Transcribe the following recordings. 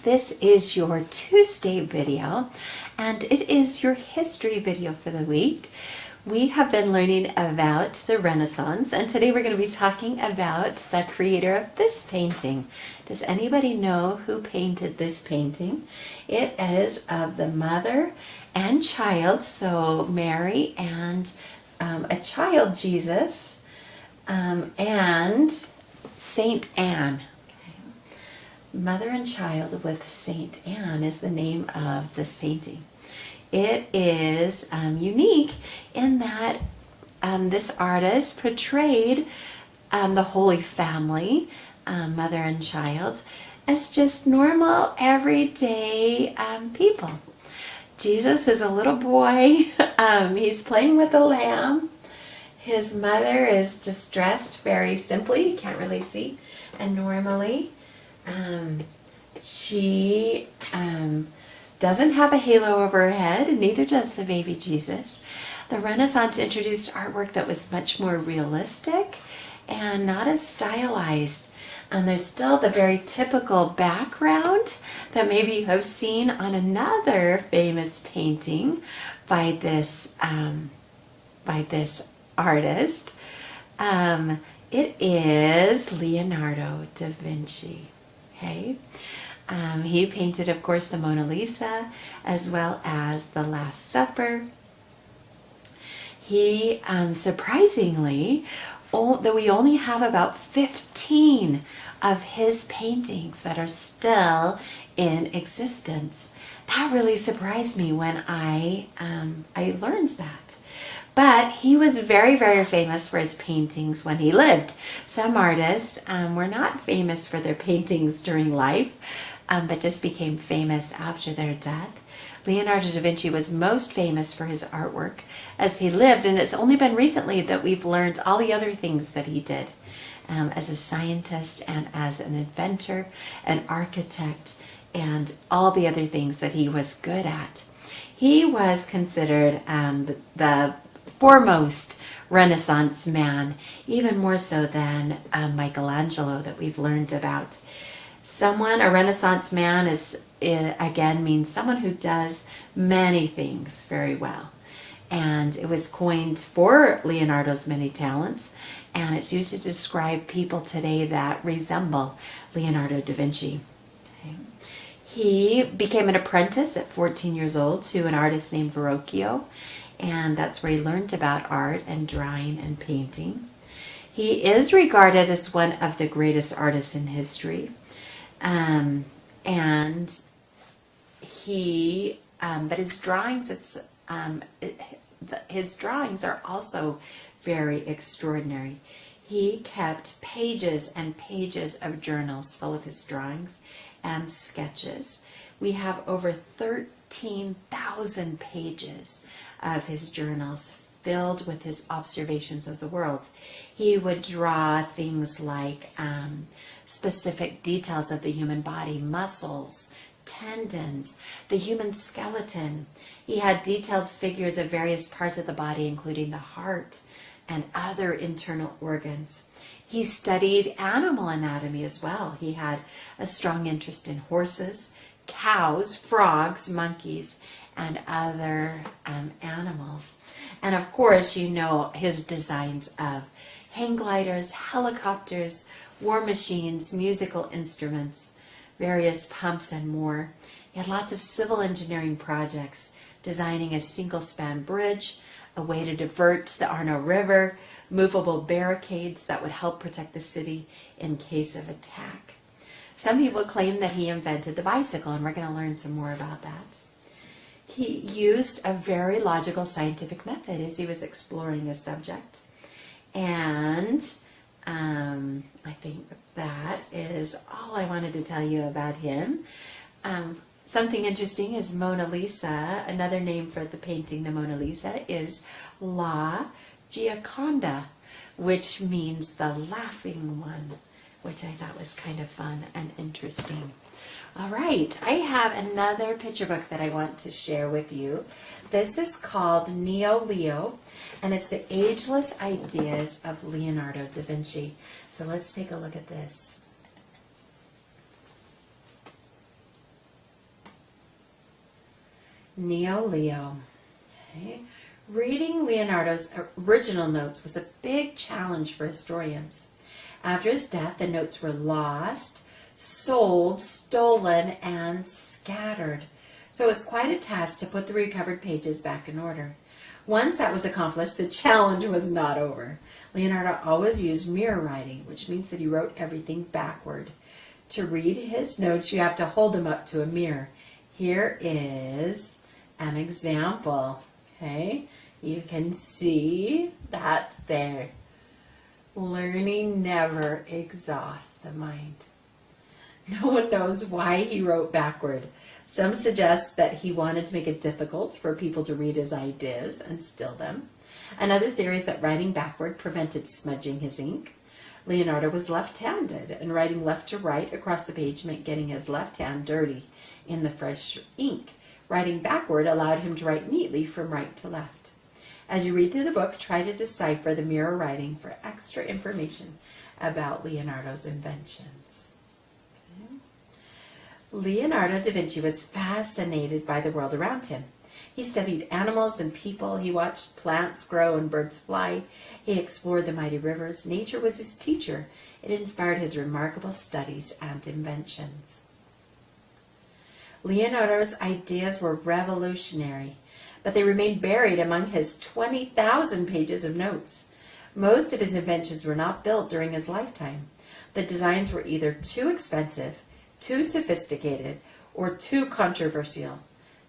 This is your Tuesday video, and it is your history video for the week. We have been learning about the Renaissance, and today we're going to be talking about the creator of this painting. Does anybody know who painted this painting? It is of the mother and child, so Mary and a child Jesus, and Saint Anne. Mother and Child with Saint Anne is the name of this painting. It is unique in that this artist portrayed the Holy Family, mother and child, as just normal, everyday people. Jesus is a little boy. He's playing with a lamb. His mother is just dressed very simply. You can't really see. And normally, she doesn't have a halo over her head, and neither does the baby Jesus. The Renaissance introduced artwork that was much more realistic and not as stylized. And there's still the very typical background that maybe you have seen on another famous painting by this artist. It is Leonardo da Vinci. Okay, he painted, of course, the Mona Lisa as well as the Last Supper. He, surprisingly, though we only have about 15 of his paintings that are still in existence. That really surprised me when I learned that. But he was very, very famous for his paintings when he lived. Some artists were not famous for their paintings during life, but just became famous after their death. Leonardo da Vinci was most famous for his artwork as he lived, and it's only been recently that we've learned all the other things that he did as a scientist and as an inventor, an architect, and all the other things that he was good at. He was considered the foremost Renaissance man, even more so than Michelangelo that we've learned about. A Renaissance man again means someone who does many things very well. And it was coined for Leonardo's many talents, and it's used to describe people today that resemble Leonardo da Vinci. Okay. He became an apprentice at 14 years old to an artist named Verrocchio, and that's where he learned about art and drawing and painting. He is regarded as one of the greatest artists in history, but his drawings, his drawings are also very extraordinary. He kept pages and pages of journals full of his drawings and sketches. We have over 13,000 pages of his journals filled with his observations of the world. He would draw things like specific details of the human body, muscles, tendons, the human skeleton. He had detailed figures of various parts of the body, including the heart and other internal organs. He studied animal anatomy as well. He had a strong interest in horses, cows, frogs, monkeys, and other animals. And of course, you know his designs of hang gliders, helicopters, war machines, musical instruments, various pumps, and more. He had lots of civil engineering projects, designing a single-span bridge, a way to divert the Arno River, movable barricades that would help protect the city in case of attack. Some people claim that he invented the bicycle, and we're going to learn some more about that. He used a very logical scientific method as he was exploring a subject. And I think that is all I wanted to tell you about him. Something interesting is Mona Lisa. Another name for the painting, the Mona Lisa, is La Gioconda, which means the laughing one, which I thought was kind of fun and interesting. All right, I have another picture book that I want to share with you. This is called Neo Leo, and it's the Ageless Ideas of Leonardo da Vinci. So let's take a look at this. Neo-Leo. Okay. Reading Leonardo's original notes was a big challenge for historians. After his death, the notes were lost, sold, stolen, and scattered. So it was quite a task to put the recovered pages back in order. Once that was accomplished, the challenge was not over. Leonardo always used mirror writing, which means that he wrote everything backward. To read his notes, you have to hold them up to a mirror. Here is an example. Okay, you can see that's there. Learning never exhausts the mind. No one knows why he wrote backward. Some suggest that he wanted to make it difficult for people to read his ideas and steal them. Another theory is that writing backward prevented smudging his ink. Leonardo was left-handed, and writing left to right across the page meant getting his left hand dirty in the fresh ink. Writing backward allowed him to write neatly from right to left. As you read through the book, try to decipher the mirror writing for extra information about Leonardo's inventions. Leonardo da Vinci was fascinated by the world around him. He studied animals and people. He watched plants grow and birds fly. He explored the mighty rivers. Nature was his teacher. It inspired his remarkable studies and inventions. Leonardo's ideas were revolutionary, but they remained buried among his 20,000 pages of notes. Most of his inventions were not built during his lifetime. The designs were either too expensive, too sophisticated, or too controversial.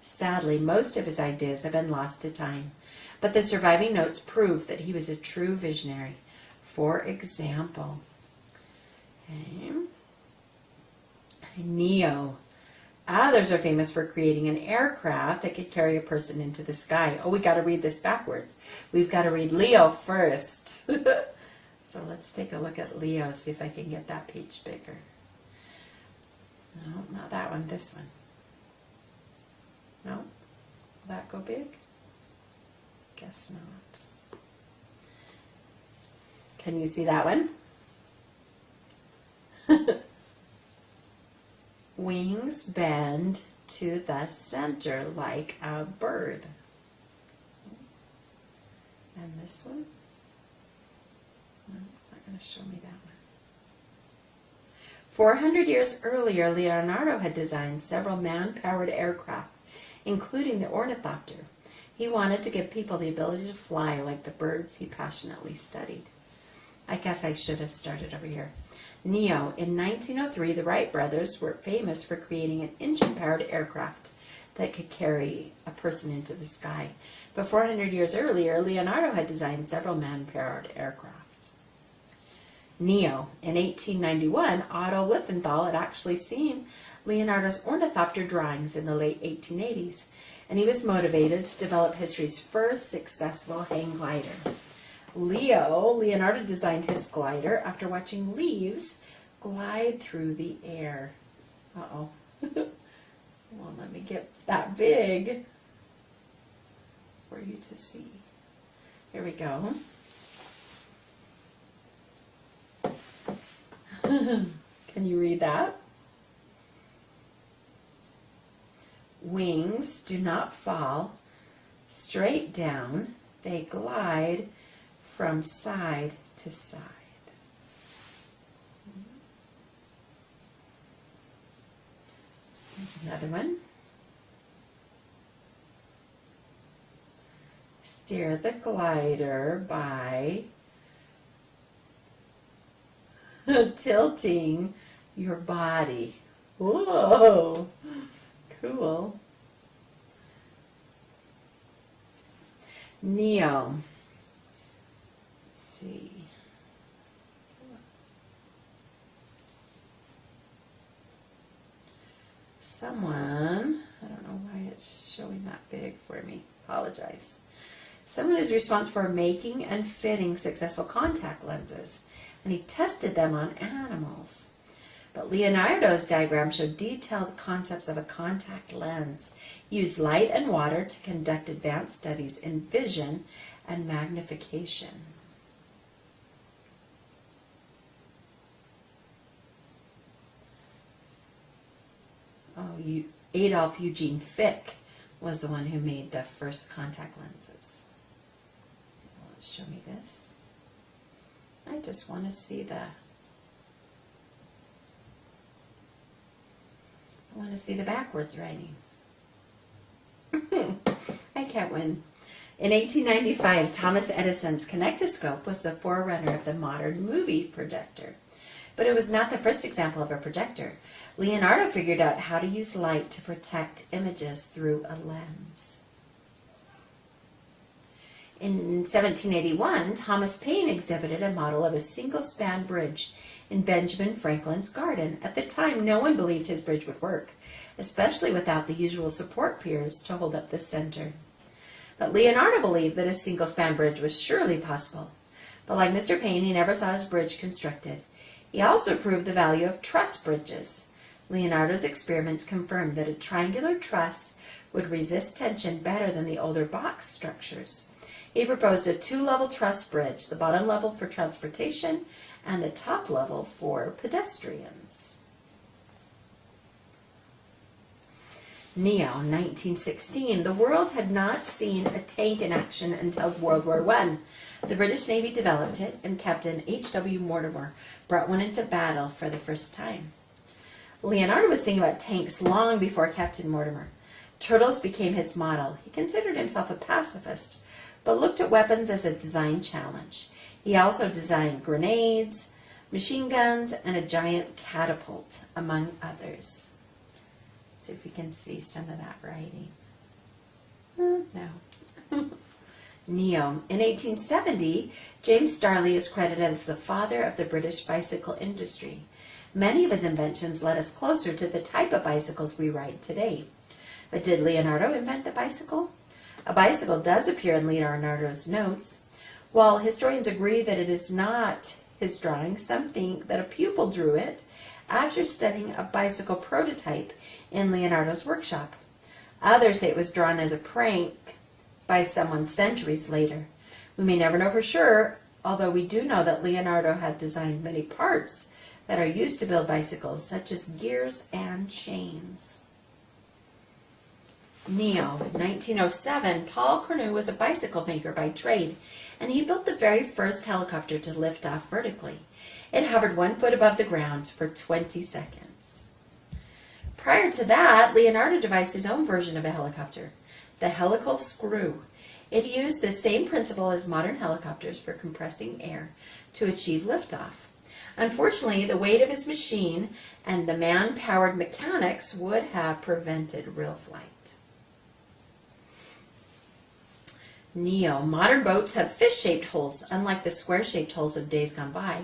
Sadly, most of his ideas have been lost to time, but the surviving notes prove that he was a true visionary. For example, Neo. Others are famous for creating an aircraft that could carry a person into the sky. Oh, we got to read this backwards. We've got to read Leo first. So let's take a look at Leo, see if I can get that page bigger. No, not that one, this one. No? Will that go big? Guess not. Can you see that one? Wings bend to the center like a bird. And this one? No, not going to show me that one. 400 years earlier, Leonardo had designed several man-powered aircraft, including the ornithopter. He wanted to give people the ability to fly like the birds he passionately studied. I guess I should have started over here. Neo. In 1903, the Wright brothers were famous for creating an engine-powered aircraft that could carry a person into the sky. But 400 years earlier, Leonardo had designed several man-powered aircraft. Neo. In 1891, Otto Lilienthal had actually seen Leonardo's ornithopter drawings in the late 1880s, and he was motivated to develop history's first successful hang glider. Leonardo designed his glider after watching leaves glide through the air. Uh-oh. Well, let me get that big for you to see. Here we go. Can you read that? Wings do not fall straight down. They glide from side to side. Here's another one. Steer the glider by tilting your body. Whoa, cool. Neo. Let's see. Someone, I don't know why it's showing that big for me. Apologize. Someone is responsible for making and fitting successful contact lenses, and he tested them on animals. But Leonardo's diagram showed detailed concepts of a contact lens. He used light and water to conduct advanced studies in vision and magnification. Oh, Adolf Eugene Fick was the one who made the first contact lenses. Let's show me this. I just want to see the backwards writing. I can't win. In 1895, Thomas Edison's kinetoscope was the forerunner of the modern movie projector. But it was not the first example of a projector. Leonardo figured out how to use light to protect images through a lens. In 1781, Thomas Paine exhibited a model of a single-span bridge in Benjamin Franklin's garden. At the time, no one believed his bridge would work, especially without the usual support piers to hold up the center. But Leonardo believed that a single-span bridge was surely possible. But like Mr. Paine, he never saw his bridge constructed. He also proved the value of truss bridges. Leonardo's experiments confirmed that a triangular truss would resist tension better than the older box structures. He proposed a two-level truss bridge, the bottom level for transportation and the top level for pedestrians. Neo, 1916. The world had not seen a tank in action until World War I. The British Navy developed it, and Captain H.W. Mortimer brought one into battle for the first time. Leonardo was thinking about tanks long before Captain Mortimer. Turtles became his model. He considered himself a pacifist, but looked at weapons as a design challenge. He also designed grenades, machine guns, and a giant catapult, among others. See if we can see some of that writing. No. Neo. In 1870, James Starley is credited as the father of the British bicycle industry. Many of his inventions led us closer to the type of bicycles we ride today. But did Leonardo invent the bicycle? A bicycle does appear in Leonardo's notes. While historians agree that it is not his drawing, some think that a pupil drew it after studying a bicycle prototype in Leonardo's workshop. Others say it was drawn as a prank by someone centuries later. We may never know for sure, although we do know that Leonardo had designed many parts that are used to build bicycles, such as gears and chains. Neo, 1907. Paul Cornu was a bicycle maker by trade, and he built the very first helicopter to lift off vertically. It hovered 1 foot above the ground for 20 seconds. Prior to that, Leonardo devised his own version of a helicopter, the helical screw. It used the same principle as modern helicopters for compressing air to achieve liftoff. Unfortunately, the weight of his machine and the man-powered mechanics would have prevented real flight. Neo. Modern boats have fish-shaped hulls, unlike the square-shaped hulls of days gone by,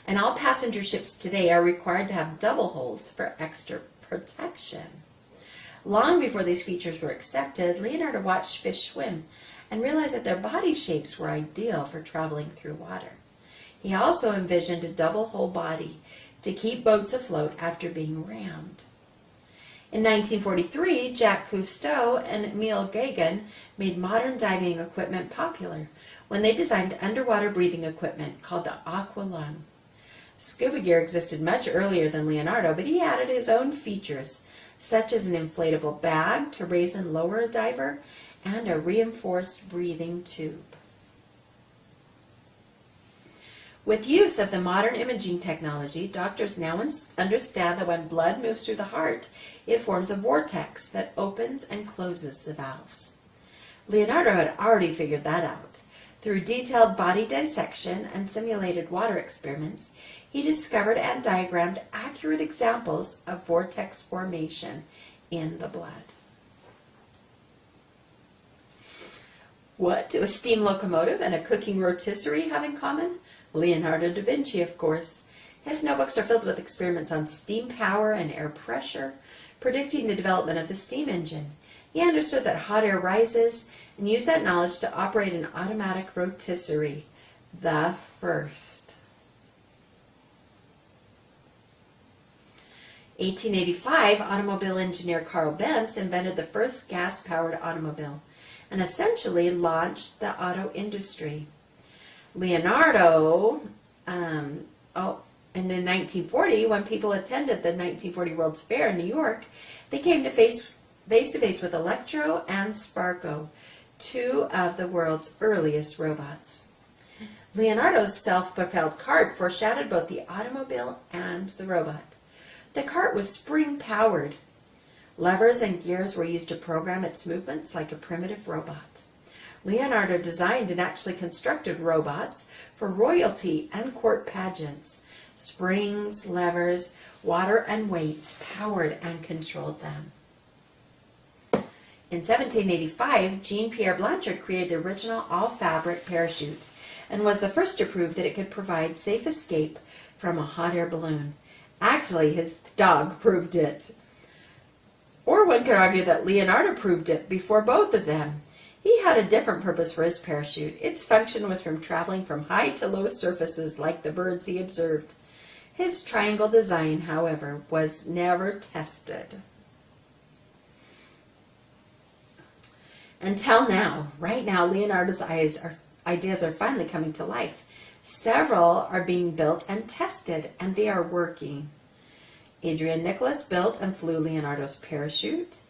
and all passenger ships today are required to have double hulls for extra protection. Long before these features were accepted, Leonardo watched fish swim and realized that their body shapes were ideal for traveling through water. He also envisioned a double hull body to keep boats afloat after being rammed. In 1943, Jacques Cousteau and Emile Gagin made modern diving equipment popular when they designed underwater breathing equipment called the aqua lung. Scuba gear existed much earlier than Leonardo, but he added his own features, such as an inflatable bag to raise and lower a diver and a reinforced breathing tube. With use of the modern imaging technology, doctors now understand that when blood moves through the heart, it forms a vortex that opens and closes the valves. Leonardo had already figured that out. Through detailed body dissection and simulated water experiments, he discovered and diagrammed accurate examples of vortex formation in the blood. What do a steam locomotive and a cooking rotisserie have in common? Leonardo da Vinci, of course. His notebooks are filled with experiments on steam power and air pressure, predicting the development of the steam engine. He understood that hot air rises and used that knowledge to operate an automatic rotisserie, the first. 1885, automobile engineer Carl Benz invented the first gas-powered automobile and essentially launched the auto industry. Leonardo, and in 1940, when people attended the 1940 World's Fair in New York, they came to face face to face with Electro and Sparko, two of the world's earliest robots. Leonardo's self-propelled cart foreshadowed both the automobile and the robot. The cart was spring-powered. Levers and gears were used to program its movements like a primitive robot. Leonardo designed and actually constructed robots for royalty and court pageants. Springs, levers, water, and weights powered and controlled them. In 1785, Jean-Pierre Blanchard created the original all-fabric parachute and was the first to prove that it could provide safe escape from a hot air balloon. Actually, his dog proved it. Or one could argue that Leonardo proved it before both of them. He had a different purpose for his parachute. Its function was from traveling from high to low surfaces like the birds he observed. His triangle design, however, was never tested. Until now, right now, Leonardo's ideas are finally coming to life. Several are being built and tested, and they are working. Adrian Nicholas built and flew Leonardo's parachute.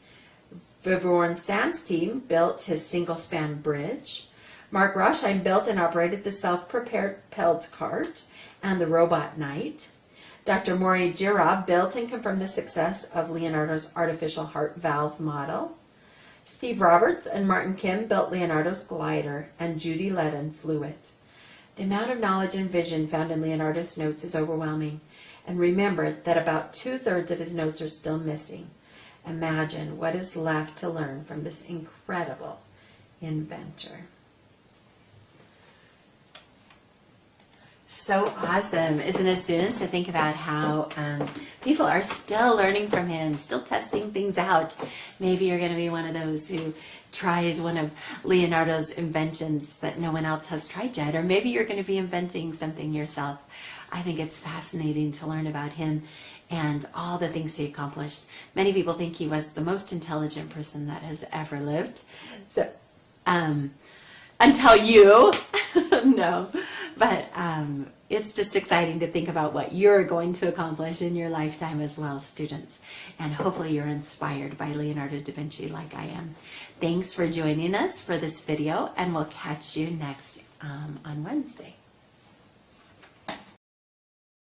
Vibjorn Sandstein built his single-span bridge. Mark Rothschild built and operated the self-propelled cart and the robot knight. Dr. Maury Giraud built and confirmed the success of Leonardo's artificial heart valve model. Steve Roberts and Martin Kim built Leonardo's glider, and Judy Ledden flew it. The amount of knowledge and vision found in Leonardo's notes is overwhelming, and remember that about 2/3 of his notes are still missing. Imagine what is left to learn from this incredible inventor. So awesome, isn't it, students, to think about how people are still learning from him, still testing things out. Maybe you're going to be one of those who tries one of Leonardo's inventions that no one else has tried yet, or maybe you're going to be inventing something yourself. I think it's fascinating to learn about him and all the things he accomplished. Many people think he was the most intelligent person that has ever lived. So, until you, no. But it's just exciting to think about what you're going to accomplish in your lifetime as well, students. And hopefully you're inspired by Leonardo da Vinci like I am. Thanks for joining us for this video, and we'll catch you next on Wednesday.